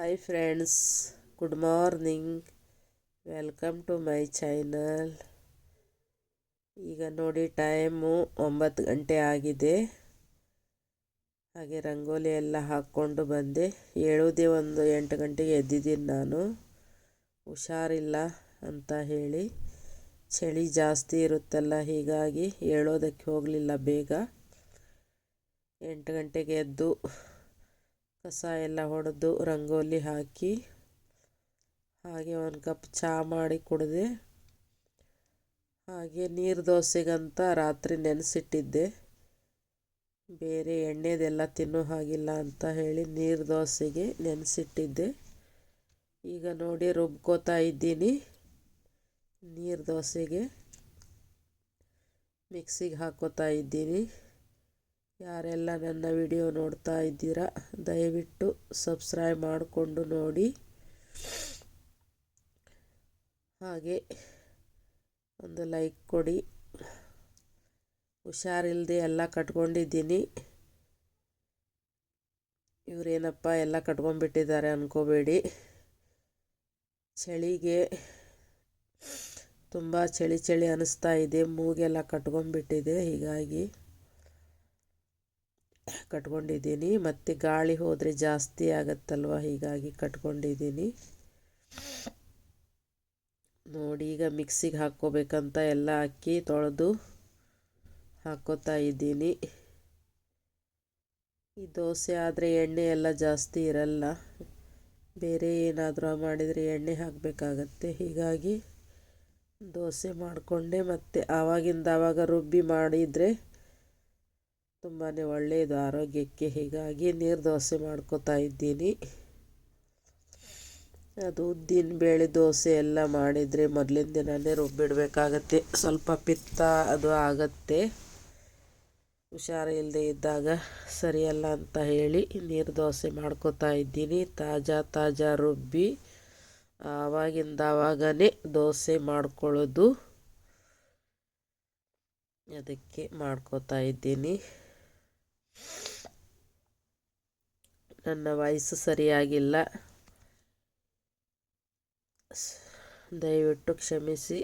Hi friends, good morning. Welcome to my channel. ಈಗ ನೋಡಿ time 9 ಗಂಟೆ ಆಗಿದೆ. ಹಾಗೆ ರಂಗೋಲಿ ಎಲ್ಲ ಹಾಕ್ಕೊಂಡು ಬಂದೆ. ಹೇಳೋದೇ ಒಂದು 8 ಗಂಟೆಗೆ ಎದ್ದಿದ್ದೀನಿ ನಾನು. ಹುಷಾರಿಲ್ಲ ಅಂತ ಹೇಳಿ ಚಳಿ ಜಾಸ್ತಿ ಇರುತ್ತಲ್ಲ, ಹೀಗಾಗಿ ಹೇಳೋದಕ್ಕೆ ಹೋಗಲಿಲ್ಲ. ಬೇಗ 8 ಗಂಟೆಗೆ ಎದ್ದು ಕಸ ಎಲ್ಲ ಹೊಡೆದು ರಂಗೋಲಿ ಹಾಕಿ ಹಾಗೆ ಒಂದು ಕಪ್ ಚಹಾ ಮಾಡಿ ಕುಡಿದೆ. ಹಾಗೆ ನೀರು ದೋಸೆಗಂತ ರಾತ್ರಿ ನೆನೆಸಿಟ್ಟಿದ್ದೆ. ಬೇರೆ ಎಣ್ಣೆದೆಲ್ಲ ತಿನ್ನೋ ಹಾಗಿಲ್ಲ ಅಂತ ಹೇಳಿ ನೀರು ದೋಸೆಗೆ ನೆನೆಸಿಟ್ಟಿದ್ದೆ. ಈಗ ನೋಡಿ ರುಬ್ಕೋತಾ ಇದ್ದೀನಿ. ನೀರು ದೋಸೆಗೆ ಮಿಕ್ಸಿಗೆ ಹಾಕೋತಾ ಇದ್ದೀನಿ. ಯಾರೆಲ್ಲ ನನ್ನ ವಿಡಿಯೋ ನೋಡ್ತಾ ಇದ್ದೀರಾ ದಯವಿಟ್ಟು ಸಬ್ಸ್ಕ್ರೈಬ್ ಮಾಡಿಕೊಂಡು ನೋಡಿ. ಹಾಗೆ ಒಂದು ಲೈಕ್ ಕೊಡಿ. ಹುಷಾರಿಲ್ಲದೆ ಎಲ್ಲ ಕಟ್ಕೊಂಡಿದ್ದೀನಿ. ಇವರೇನಪ್ಪ ಎಲ್ಲ ಕಟ್ಕೊಂಡ್ಬಿಟ್ಟಿದ್ದಾರೆ ಅಂದ್ಕೋಬೇಡಿ. ಚಳಿಗೆ ತುಂಬ ಚಳಿ ಅನ್ನಿಸ್ತಾ ಇದೆ. ಮೂಗೆಲ್ಲ ಕಟ್ಕೊಂಡ್ಬಿಟ್ಟಿದೆ, ಹೀಗಾಗಿ ಕಟ್ಕೊಂಡಿದ್ದೀನಿ. ಮತ್ತು ಗಾಳಿ ಹೋದರೆ ಜಾಸ್ತಿ ಆಗತ್ತಲ್ವ, ಹೀಗಾಗಿ ಕಟ್ಕೊಂಡಿದ್ದೀನಿ. ನೋಡಿ ಈಗ ಮಿಕ್ಸಿಗೆ ಹಾಕ್ಕೋಬೇಕಂತ ಎಲ್ಲ ಅಕ್ಕಿ ತೊಳೆದು ಹಾಕ್ಕೋತಾ ಇದ್ದೀನಿ. ಈ ದೋಸೆ ಆದರೆ ಎಣ್ಣೆ ಎಲ್ಲ ಜಾಸ್ತಿ ಇರಲ್ಲ. ಬೇರೆ ಏನಾದರೂ ಮಾಡಿದರೆ ಎಣ್ಣೆ ಹಾಕಬೇಕಾಗತ್ತೆ. ಹೀಗಾಗಿ ದೋಸೆ ಮಾಡಿಕೊಂಡೆ. ಮತ್ತು ಆವಾಗಿಂದ ಆವಾಗ ರುಬ್ಬಿ ಮಾಡಿದರೆ ತುಂಬಾ ಒಳ್ಳೆಯದು ಆರೋಗ್ಯಕ್ಕೆ. ಹೀಗಾಗಿ ನೀರು ದೋಸೆ ಮಾಡ್ಕೋತಾ ಇದ್ದೀನಿ. ಅದು ಉದ್ದಿನ ಬೇಳೆ ದೋಸೆ ಎಲ್ಲ ಮಾಡಿದರೆ ಮೊದಲಿನ ದಿನವೇ ರುಬ್ಬಿಡಬೇಕಾಗತ್ತೆ. ಸ್ವಲ್ಪ ಪಿತ್ತ ಅದು ಆಗತ್ತೆ. ಹುಷಾರಿಲ್ಲದೆ ಇದ್ದಾಗ ಸರಿಯಲ್ಲ ಅಂತ ಹೇಳಿ ನೀರು ದೋಸೆ ಮಾಡ್ಕೋತಾ ಇದ್ದೀನಿ. ತಾಜಾ ರುಬ್ಬಿ ಆವಾಗಿಂದ ಆವಾಗನೇ ದೋಸೆ ಮಾಡ್ಕೊಳ್ಳೋದು, ಅದಕ್ಕೆ ಮಾಡ್ಕೋತಾ ಇದ್ದೀನಿ. ನನ್ನ ವಾಯ್ಸ್ ಸರಿಯಾಗಿಲ್ಲ, ದಯವಿಟ್ಟು ಕ್ಷಮಿಸಿ.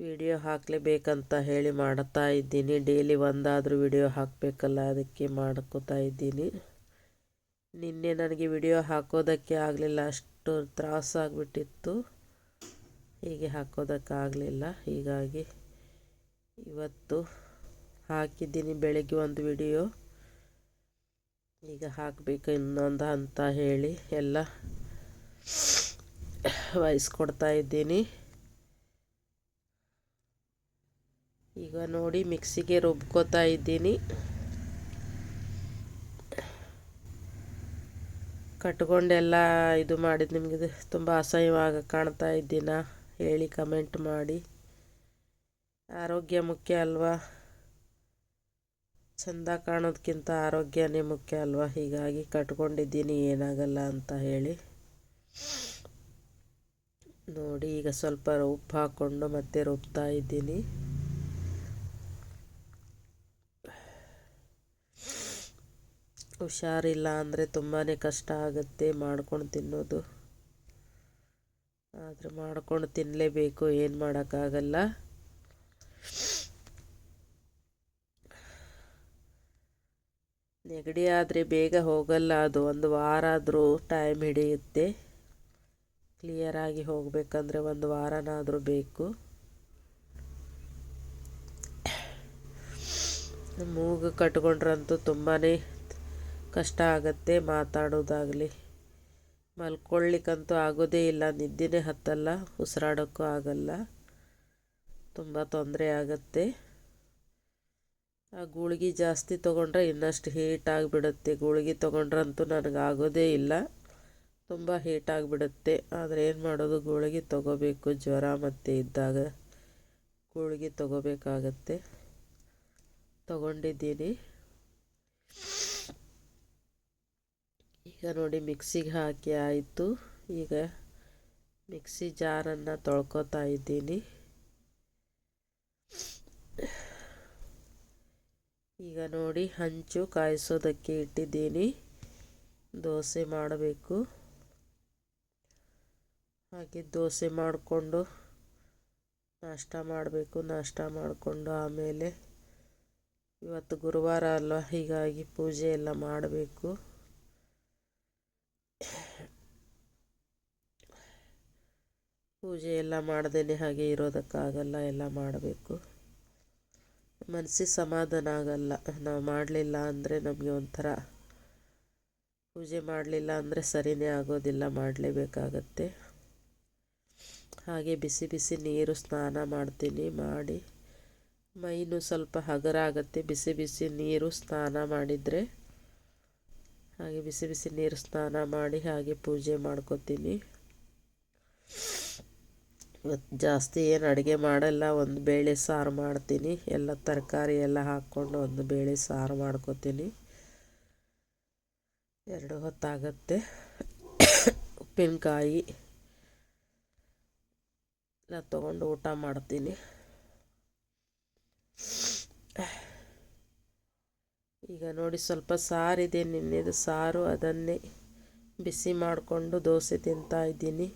ವಿಡಿಯೋ ಹಾಕಲೇಬೇಕಂತ ಹೇಳಿ ಮಾಡ್ತಾ ಇದ್ದೀನಿ. ಡೈಲಿ ಒಂದಾದರೂ ವಿಡಿಯೋ ಹಾಕಬೇಕಲ್ಲ, ಅದಕ್ಕೆ ಮಾಡ್ಕೋತಾ ಇದ್ದೀನಿ. ನಿನ್ನೆ ನನಗೆ ವಿಡಿಯೋ ಹಾಕೋದಕ್ಕೆ ಆಗಲಿಲ್ಲ, ಅಷ್ಟು ತ್ರಾಸಾಗ್ಬಿಟ್ಟಿತ್ತು. ಹೀಗೆ ಹಾಕೋದಕ್ಕಾಗಲಿಲ್ಲ. ಹೀಗಾಗಿ ಇವತ್ತು ಹಾಕಿದ್ದೀನಿ ಬೆಳಗ್ಗೆ ಒಂದು ವಿಡಿಯೋ. ಈಗ ಹಾಕಬೇಕು ಇನ್ನೊಂದು ಅಂತ ಹೇಳಿ ಎಲ್ಲ ವಾಯ್ಸ್ ಕೊಡ್ತಾ ಇದ್ದೀನಿ. ಈಗ ನೋಡಿ ಮಿಕ್ಸಿಗೆ ರುಬ್ಕೋತಾ ಇದ್ದೀನಿ. ಕಟ್ಕೊಂಡೆಲ್ಲ ಇದು ಮಾಡಿದ್ದು ನಿಮಗೆ ತುಂಬ ಅಸಹ್ಯವಾಗಿ ಕಾಣ್ತಾ ಇದ್ದೀನ ಹೇಳಿ ಕಮೆಂಟ್ ಮಾಡಿ. ಆರೋಗ್ಯ ಮುಖ್ಯ ಅಲ್ವಾ? ಚೆಂದ ಕಾಣೋದಕ್ಕಿಂತ ಆರೋಗ್ಯನೇ ಮುಖ್ಯ ಅಲ್ವಾ? ಹೀಗಾಗಿ ಕಟ್ಕೊಂಡಿದ್ದೀನಿ, ಏನಾಗಲ್ಲ ಅಂತ ಹೇಳಿ. ನೋಡಿ ಈಗ ಸ್ವಲ್ಪ ಉಪ್ಪು ಹಾಕ್ಕೊಂಡು ಮತ್ತೆ ರುಬ್ತಾ ಇದ್ದೀನಿ. ಹುಷಾರಿಲ್ಲ ಅಂದರೆ ತುಂಬಾ ಕಷ್ಟ ಆಗುತ್ತೆ ಮಾಡ್ಕೊಂಡು ತಿನ್ನೋದು. ಆದರೆ ಮಾಡ್ಕೊಂಡು ತಿನ್ನಲೇಬೇಕು, ಏನು ಮಾಡೋಕ್ಕಾಗಲ್ಲ. ನೆಗಡಿ ಆದರೆ ಬೇಗ ಹೋಗಲ್ಲ, ಅದು ಒಂದು ವಾರ ಆದರೂ ಟೈಮ್ ಹಿಡಿಯುತ್ತೆ. ಕ್ಲಿಯರಾಗಿ ಹೋಗಬೇಕಂದ್ರೆ ಒಂದು ವಾರನಾದರೂ ಬೇಕು. ಮೂಗು ಕಟ್ಕೊಂಡ್ರಂತೂ ತುಂಬಾ ಕಷ್ಟ ಆಗುತ್ತೆ. ಮಾತಾಡೋದಾಗಲಿ ಮಲ್ಕೊಳ್ಳಿಕ್ಕಂತೂ ಆಗೋದೇ ಇಲ್ಲ, ನಿದ್ದೆನೇ ಹತ್ತಲ್ಲ, ಉಸಿರಾಡೋಕ್ಕೂ ಆಗಲ್ಲ, ತುಂಬ ತೊಂದರೆ ಆಗುತ್ತೆ. ಆ ಗುಳಿಗೆ ಜಾಸ್ತಿ ತೊಗೊಂಡ್ರೆ ಇನ್ನಷ್ಟು ಹೀಟ್ ಆಗಿಬಿಡುತ್ತೆ. ಗುಳಿಗೆ ತೊಗೊಂಡ್ರಂತೂ ನನಗಾಗೋದೇ ಇಲ್ಲ, ತುಂಬ ಹೀಟ್ ಆಗಿಬಿಡುತ್ತೆ. ಆದರೆ ಏನು ಮಾಡೋದು, ಗುಳಿಗೆ ತೊಗೋಬೇಕು. ಜ್ವರ ಮತ್ತು ಇದ್ದಾಗ ಗುಳಿಗೆ ತೊಗೋಬೇಕಾಗತ್ತೆ. ತೊಗೊಂಡಿದ್ದೀನಿ. ಈಗ ನೋಡಿ ಮಿಕ್ಸಿಗೆ ಹಾಕಿ ಆಯಿತು. ಈಗ ಮಿಕ್ಸಿ ಜಾರನ್ನು ತೊಳ್ಕೊತಾ ಇದ್ದೀನಿ. ಈಗ ನೋಡಿ ಹಂಚು ಕಾಯಿಸೋದಕ್ಕೆ ಇಟ್ಟಿದ್ದೀನಿ. ದೋಸೆ ಮಾಡಬೇಕು. ಹಾಗೆ ದೋಸೆ ಮಾಡಿಕೊಂಡು ನಾಷ್ಟ ಮಾಡಬೇಕು. ನಾಷ್ಟ ಮಾಡಿಕೊಂಡು ಆಮೇಲೆ ಇವತ್ತು ಗುರುವಾರ ಅಲ್ವ, ಹೀಗಾಗಿ ಪೂಜೆ ಎಲ್ಲ ಮಾಡಬೇಕು. ಪೂಜೆ ಎಲ್ಲ ಮಾಡ್ದೇ ಹಾಗೆ ಇರೋದಕ್ಕಾಗಲ್ಲ, ಎಲ್ಲ ಮಾಡಬೇಕು. ಮನಸ್ಸಿಗೆ ಸಮಾಧಾನ ಆಗಲ್ಲ. ನಾವು ಮಾಡಲಿಲ್ಲ ಅಂದರೆ ನಮಗೆ ಒಂಥರ, ಪೂಜೆ ಮಾಡಲಿಲ್ಲ ಅಂದರೆ ಸರಿಯೇ ಆಗೋದಿಲ್ಲ, ಮಾಡಲೇಬೇಕಾಗತ್ತೆ. ಹಾಗೆ ಬಿಸಿ ಬಿಸಿ ನೀರು ಸ್ನಾನ ಮಾಡ್ತೀನಿ. ಮಾಡಿ ಮೈನೂ ಸ್ವಲ್ಪ ಹಗುರ ಆಗುತ್ತೆ ಬಿಸಿ ಬಿಸಿ ನೀರು ಸ್ನಾನ ಮಾಡಿದರೆ. ಹಾಗೆ ಬಿಸಿ ಬಿಸಿ ನೀರು ಸ್ನಾನ ಮಾಡಿ ಹಾಗೆ ಪೂಜೆ ಮಾಡ್ಕೋತೀನಿ. ಇವತ್ತು ಜಾಸ್ತಿ ಏನು ಅಡುಗೆ ಮಾಡಲ್ಲ, ಒಂದು ಬೇಳೆ ಸಾರು ಮಾಡ್ತೀನಿ. ಎಲ್ಲ ತರಕಾರಿ ಎಲ್ಲ ಹಾಕ್ಕೊಂಡು ಒಂದು ಬೇಳೆ ಸಾರು ಮಾಡ್ಕೋತೀನಿ. 2 ಹೊತ್ತಾಗತ್ತೆ. ಉಪ್ಪಿನಕಾಯಿ ಎಲ್ಲ ತೊಗೊಂಡು ಊಟ ಮಾಡ್ತೀನಿ. ಈಗ ನೋಡಿ ಸ್ವಲ್ಪ ಸಾರಿದೆ, ನಿನ್ನೆದು ಸಾರು, ಅದನ್ನೇ ಬಿಸಿ ಮಾಡಿಕೊಂಡು ದೋಸೆ ತಿಂತಾ ಇದ್ದೀನಿ.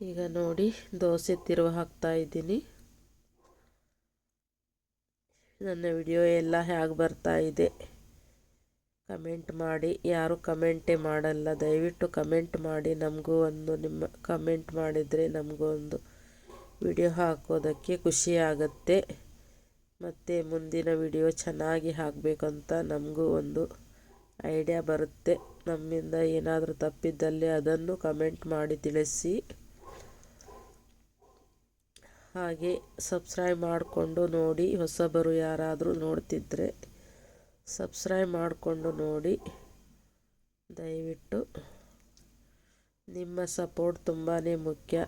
ಈಗ ನೋಡಿ ದೋಸೆ ತಿರುವು ಹಾಕ್ತಾ ಇದ್ದೀನಿ. ನನ್ನ ವಿಡಿಯೋ ಎಲ್ಲ ಹೇಗೆ ಬರ್ತಾ ಇದೆ ಕಮೆಂಟ್ ಮಾಡಿ. ಯಾರು ಕಮೆಂಟೇ ಮಾಡಲ್ಲ, ದಯವಿಟ್ಟು ಕಮೆಂಟ್ ಮಾಡಿ. ನಮಗೂ ಒಂದು, ನಿಮ್ಮ ಕಮೆಂಟ್ ಮಾಡಿದರೆ ನಮಗೂ ಒಂದು ವಿಡಿಯೋ ಹಾಕೋದಕ್ಕೆ ಖುಷಿ ಆಗುತ್ತೆ. ಮತ್ತು ಮುಂದಿನ ವಿಡಿಯೋ ಚೆನ್ನಾಗಿ ಹಾಕಬೇಕಂತ ನಮಗೂ ಒಂದು ಐಡಿಯಾ ಬರುತ್ತೆ. ನಮ್ಮಿಂದ ಏನಾದರೂ ತಪ್ಪಿದ್ದಲ್ಲಿ ಅದನ್ನು ಕಮೆಂಟ್ ಮಾಡಿ ತಿಳಿಸಿ. ಹಾಗೆ ಸಬ್ಸ್ಕ್ರೈಬ್ ಮಾಡಿಕೊಂಡು ನೋಡಿ. ಹೊಸಬರು ಯಾರಾದರೂ ನೋಡ್ತಿದ್ದರೆ ಸಬ್ಸ್ಕ್ರೈಬ್ ಮಾಡಿಕೊಂಡು ನೋಡಿ. ದಯವಿಟ್ಟು ನಿಮ್ಮ ಸಪೋರ್ಟ್ ತುಂಬಾ ಮುಖ್ಯ.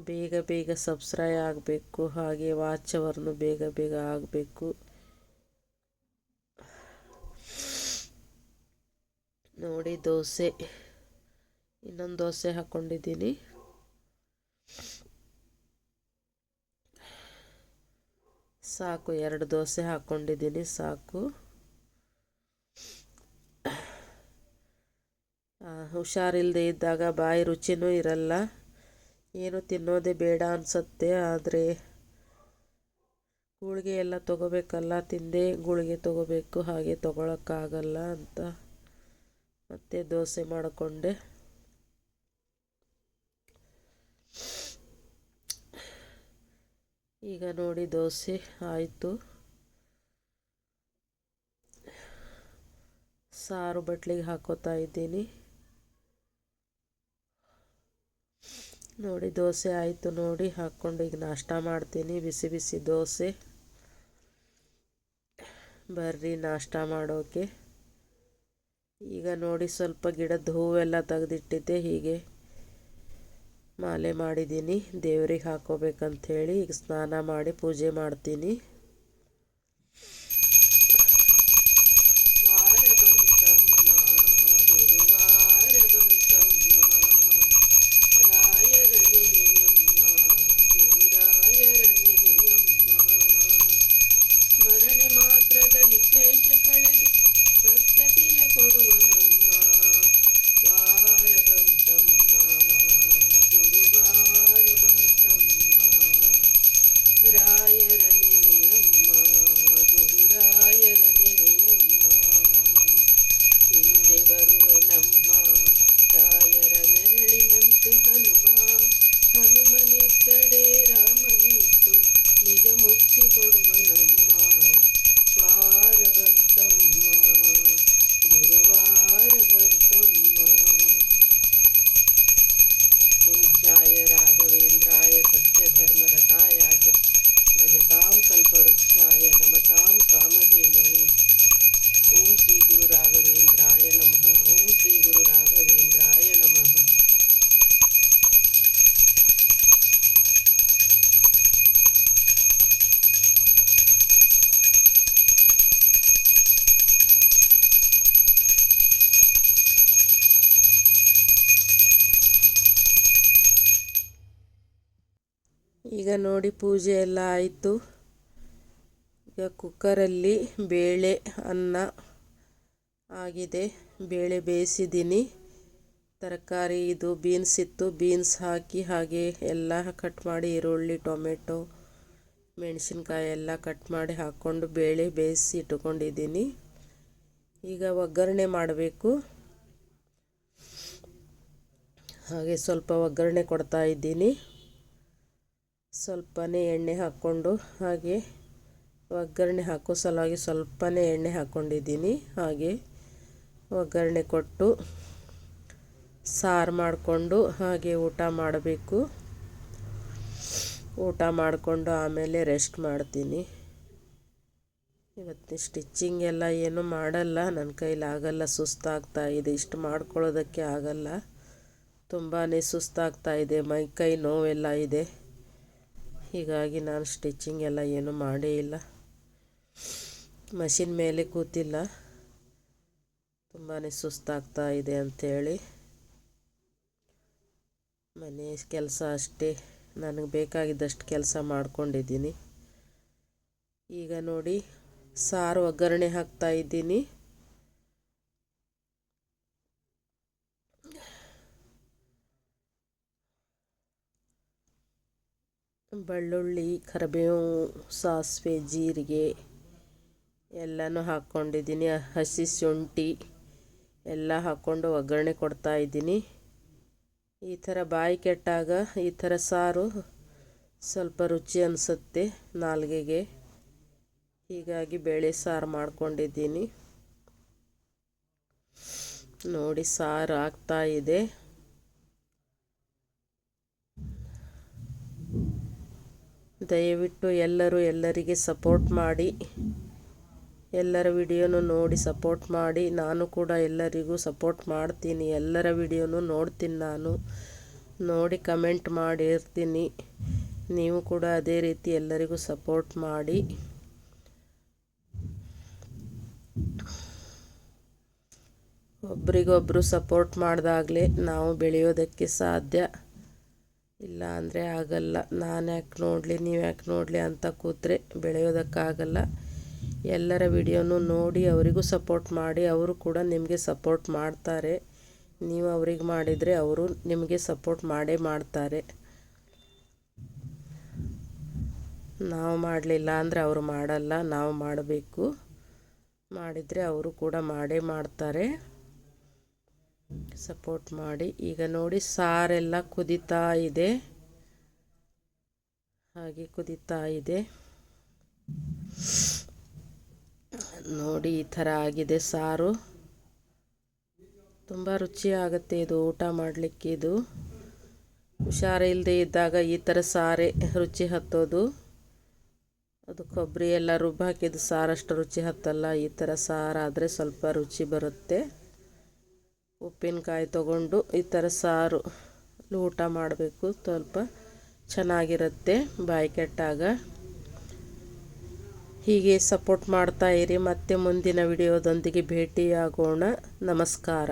ಬೇಗ ಬೇಗ ಸಬ್ಸ್ಕ್ರೈಬ್ ಆಗಬೇಕು. ಹಾಗೆ ವಾಚ್ ಅವರ್ನು ಬೇಗ ಬೇಗ ಆಗಬೇಕು. ನೋಡಿ ದೋಸೆ, ಇನ್ನೊಂದು ದೋಸೆ ಹಾಕ್ಕೊಂಡಿದ್ದೀನಿ. ಸಾಕು, 2 ದೋಸೆ ಹಾಕ್ಕೊಂಡಿದ್ದೀನಿ, ಸಾಕು. ಹುಷಾರಿಲ್ಲದೆ ಇದ್ದಾಗ ಬಾಯಿ ರುಚಿನೂ ಇರಲ್ಲ, ಏನು ತಿನ್ನೋದೇ ಬೇಡ ಅನಿಸುತ್ತೆ. ಆದರೆ ಗುಳಿಗೆ ಎಲ್ಲ ತೊಗೋಬೇಕಲ್ಲ, ತಿಂದೇ ಗುಳಿಗೆ ತೊಗೋಬೇಕು, ಹಾಗೆ ತೊಗೊಳಕ್ಕಾಗಲ್ಲ ಅಂತ ಮತ್ತೆ ದೋಸೆ ಮಾಡಿಕೊಂಡೆ. ಈಗ ನೋಡಿ ದೋಸೆ ಆಯಿತು. ಸಾರು ಬಟ್ಲಿಗೆ ಹಾಕೋತಾ ಇದ್ದೀನಿ. ನೋಡಿ ದೋಸೆ ಆಯಿತು. ನೋಡಿ ಹಾಕ್ಕೊಂಡು ಈಗ ನಾಷ್ಟ ಮಾಡ್ತೀನಿ. ಬಿಸಿ ಬಿಸಿ ದೋಸೆ. ಬರ್ರಿ ನಾಷ್ಟ ಮಾಡೋಕೆ. ಈಗ ನೋಡಿ ಸ್ವಲ್ಪ ಗಿಡದ ಹೂವೆಲ್ಲ ತೆಗೆದಿಟ್ಟಿದ್ದೆ, ಹೀಗೆ ಮಾಲೆ ಮಾಡಿದ್ದೀನಿ ದೇವ್ರಿಗೆ ಹಾಕೋಬೇಕಂಥೇಳಿ. ಈಗ ಸ್ನಾನ ಮಾಡಿ ಪೂಜೆ ಮಾಡ್ತೀನಿ. ಸ್ಮರಣೆ ಮಾತ್ರದಲ್ಲಿ ಕ್ಲೇಶ ಕಳೆದು ಸದ್ಗತಿಯ ಕೊಡುವನಮ್ಮ. ವಾರ ಬಂತಮ್ಮ, ಗುರುವಾರ ಬಂತಮ್ಮ. ರಾಯರ ನೆನೆಯಮ್ಮ, ಗುರುರಾಯರ ನೆನೆಯಮ್ಮ. ಹಿಂದೆ ಬರುವನಮ್ಮ ರಾಯರ ನೆರಳಿನಂತೆ ಹನುಮ. ಹನುಮನಿದ್ದಡೆ ರಾಮನಿತ್ತು ನಿಜ ಮುಕ್ತಿ ಕೊಡುವನಮ್ಮ. ವಾರ ಬಂತಮ್ಮ, ಗುರುವಾರ ಬಂತಮ್ಮ. ಪೂಜ್ಯಾಯ ರಾಘವೇಂದ್ರಾಯ ಸತ್ಯಧರ್ಮರತಾಯ ಚ ಭಜತಾಂ ಕಲ್ಪವೃಕ್ಷಾಯ ನಮತಾಂ ಕಾಮಧೇನವೇ. ಓಂ ಶ್ರೀ ಗುರು ರಾಘವೇಂದ್ರಾಯ ನಮಃ. ಓಂ ಶ್ರೀ ಗುರು ರಾಘವೇಂದ್ರಾಯ ನಮಃ. ಈಗ ನೋಡಿ ಪೂಜೆ ಎಲ್ಲ ಆಯಿತು. ಈಗ ಕುಕ್ಕರಲ್ಲಿ ಬೇಳೆ ಅನ್ನ ಆಗಿದೆ, ಬೇಳೆ ಬೇಯಿಸಿದ್ದೀನಿ. ತರಕಾರಿ ಇದು ಬೀನ್ಸ್ ಇತ್ತು, ಬೀನ್ಸ್ ಹಾಕಿ ಹಾಗೆ ಎಲ್ಲ ಕಟ್ ಮಾಡಿ ಈರುಳ್ಳಿ ಟೊಮೆಟೊ ಮೆಣಸಿನ್ಕಾಯಿ ಎಲ್ಲ ಕಟ್ ಮಾಡಿ ಹಾಕ್ಕೊಂಡು ಬೇಳೆ ಬೇಯಿಸಿ ಇಟ್ಕೊಂಡಿದ್ದೀನಿ. ಈಗ ಒಗ್ಗರಣೆ ಮಾಡಬೇಕು. ಹಾಗೆ ಸ್ವಲ್ಪ ಒಗ್ಗರಣೆ ಕೊಡ್ತಾ ಇದ್ದೀನಿ. ಸ್ವಲ್ಪನೇ ಎಣ್ಣೆ ಹಾಕ್ಕೊಂಡು ಹಾಗೆ ಒಗ್ಗರಣೆ ಹಾಕೋ ಸಲುವಾಗಿ ಸ್ವಲ್ಪನೇ ಎಣ್ಣೆ ಹಾಕ್ಕೊಂಡಿದ್ದೀನಿ. ಹಾಗೆ ಒಗ್ಗರಣೆ ಕೊಟ್ಟು ಸಾರು ಮಾಡಿಕೊಂಡು ಹಾಗೆ ಊಟ ಮಾಡಬೇಕು. ಊಟ ಮಾಡಿಕೊಂಡು ಆಮೇಲೆ ರೆಸ್ಟ್ ಮಾಡ್ತೀನಿ. ಇವತ್ತು ಸ್ಟಿಚ್ಚಿಂಗ್ ಎಲ್ಲ ಏನು ಮಾಡಲ್ಲ, ನನ್ನ ಕೈಲಾಗಲ್ಲ, ಸುಸ್ತಾಗ್ತಾ ಇದೆ. ಇಷ್ಟು ಮಾಡ್ಕೊಳ್ಳೋದಕ್ಕೆ ಆಗಲ್ಲ, ತುಂಬಾ ಸುಸ್ತಾಗ್ತಾ ಇದೆ, ಮೈ ಕೈ ನೋವೆಲ್ಲ ಇದೆ. ಹೀಗಾಗಿ ನಾನು ಸ್ಟಿಚ್ಚಿಂಗ್ ಎಲ್ಲ ಏನು ಮಾಡೇ ಇಲ್ಲ, ಮಷಿನ್ ಮೇಲೆ ಕೂತಿಲ್ಲ, ತುಂಬಾ ಸುಸ್ತಾಗ್ತಾ ಇದೆ ಅಂಥೇಳಿ. ಮನೆ ಕೆಲಸ ಅಷ್ಟೇ, ನನಗೆ ಬೇಕಾಗಿದ್ದಷ್ಟು ಕೆಲಸ ಮಾಡ್ಕೊಂಡಿದ್ದೀನಿ. ಈಗ ನೋಡಿ ಸಾರು ಒಗ್ಗರಣೆ ಹಾಕ್ತಾ ಇದ್ದೀನಿ. ಬೆಳ್ಳುಳ್ಳಿ, ಕರಿಬೇವು, ಸಾಸಿವೆ, ಜೀರಿಗೆ ಎಲ್ಲನೂ ಹಾಕ್ಕೊಂಡಿದ್ದೀನಿ. ಹಸಿ ಶುಂಠಿ ಎಲ್ಲ ಹಾಕ್ಕೊಂಡು ಒಗ್ಗರಣೆ ಕೊಡ್ತಾ ಇದ್ದೀನಿ. ಈ ಥರ ಬಾಯಿ ಕೆಟ್ಟಾಗ ಈ ಥರ ಸಾರು ಸ್ವಲ್ಪ ರುಚಿ ಅನಿಸುತ್ತೆ ನಾಲಿಗೆಗೆ. ಹೀಗಾಗಿ ಬೇಳೆ ಸಾರು ಮಾಡ್ಕೊಂಡಿದ್ದೀನಿ. ನೋಡಿ ಸಾರು ಆಗ್ತಾ ಇದೆ. ದಯವಿಟ್ಟು ಎಲ್ಲರಿಗೆ ಸಪೋರ್ಟ್ ಮಾಡಿ, ಎಲ್ಲರ ವಿಡಿಯೋನು ನೋಡಿ ಸಪೋರ್ಟ್ ಮಾಡಿ. ನಾನು ಕೂಡ ಎಲ್ಲರಿಗೂ ಸಪೋರ್ಟ್ ಮಾಡ್ತೀನಿ, ಎಲ್ಲರ ವಿಡಿಯೋನು ನೋಡ್ತೀನಿ, ನಾನು ನೋಡಿ ಕಮೆಂಟ್ ಮಾಡಿರ್ತೀನಿ. ನೀವು ಕೂಡ ಅದೇ ರೀತಿ ಎಲ್ಲರಿಗೂ ಸಪೋರ್ಟ್ ಮಾಡಿ. ಒಬ್ರಿಗೊಬ್ಬರು ಸಪೋರ್ಟ್ ಮಾಡಿದಾಗಲೇ ನಾವು ಬೆಳೆಯೋದಕ್ಕೆ ಸಾಧ್ಯ, ಇಲ್ಲ ಅಂದರೆ ಆಗಲ್ಲ. ನಾನು ಯಾಕೆ ನೋಡಲಿ, ನೀವು ಯಾಕೆ ನೋಡಲಿ ಅಂತ ಕೂತ್ರೆ ಬೆಳೆಯೋದಕ್ಕಾಗಲ್ಲ. ಎಲ್ಲರ ವಿಡಿಯೋನು ನೋಡಿ ಅವರಿಗೂ ಸಪೋರ್ಟ್ ಮಾಡಿ, ಅವರು ಕೂಡ ನಿಮಗೆ ಸಪೋರ್ಟ್ ಮಾಡ್ತಾರೆ. ನೀವು ಅವ್ರಿಗೆ ಮಾಡಿದರೆ ಅವರು ನಿಮಗೆ ಸಪೋರ್ಟ್ ಮಾಡೇ ಮಾಡ್ತಾರೆ. ನಾವು ಮಾಡಲಿಲ್ಲ ಅಂದರೆ ಅವರು ಮಾಡಲ್ಲ, ನಾವು ಮಾಡಬೇಕು. ಮಾಡಿದರೆ ಅವರು ಕೂಡ ಮಾಡೇ ಮಾಡ್ತಾರೆ. ಸಪೋರ್ಟ್ ಮಾಡಿ. ಈಗ ನೋಡಿ ಸಾರೆಲ್ಲ ಕುದೀತಾ ಇದೆ, ಹಾಗೆ ಕುದೀತಾ ಇದೆ. ನೋಡಿ ಈ ಥರ ಆಗಿದೆ ಸಾರು. ತುಂಬ ರುಚಿಯಾಗುತ್ತೆ ಇದು ಊಟ ಮಾಡಲಿಕ್ಕೆ. ಇದು ಹುಷಾರಿಲ್ಲದೆ ಇದ್ದಾಗ ಈ ಥರ ಸಾರೇ ರುಚಿ ಹತ್ತೋದು. ಅದು ಕೊಬ್ಬರಿ ಎಲ್ಲ ರುಬ್ಬಿ ಹಾಕಿದ್ದು ಸಾರಷ್ಟು ರುಚಿ ಹತ್ತಲ್ಲ. ಈ ಥರ ಸಾರಾದರೆ ಸ್ವಲ್ಪ ರುಚಿ ಬರುತ್ತೆ. ಉಪ್ಪಿನಕಾಯಿ ತೊಗೊಂಡು ಈ ಥರ ಸಾರು ಊಟ ಮಾಡಬೇಕು, ಸ್ವಲ್ಪ ಚೆನ್ನಾಗಿರುತ್ತೆ ಬಾಯಿ ಕೆಟ್ಟಾಗ. ಹೀಗೆ ಸಪೋರ್ಟ್ ಮಾಡ್ತಾ ಇರಿ. ಮತ್ತೆ ಮುಂದಿನ ವಿಡಿಯೋದೊಂದಿಗೆ ಭೇಟಿಯಾಗೋಣ. ನಮಸ್ಕಾರ.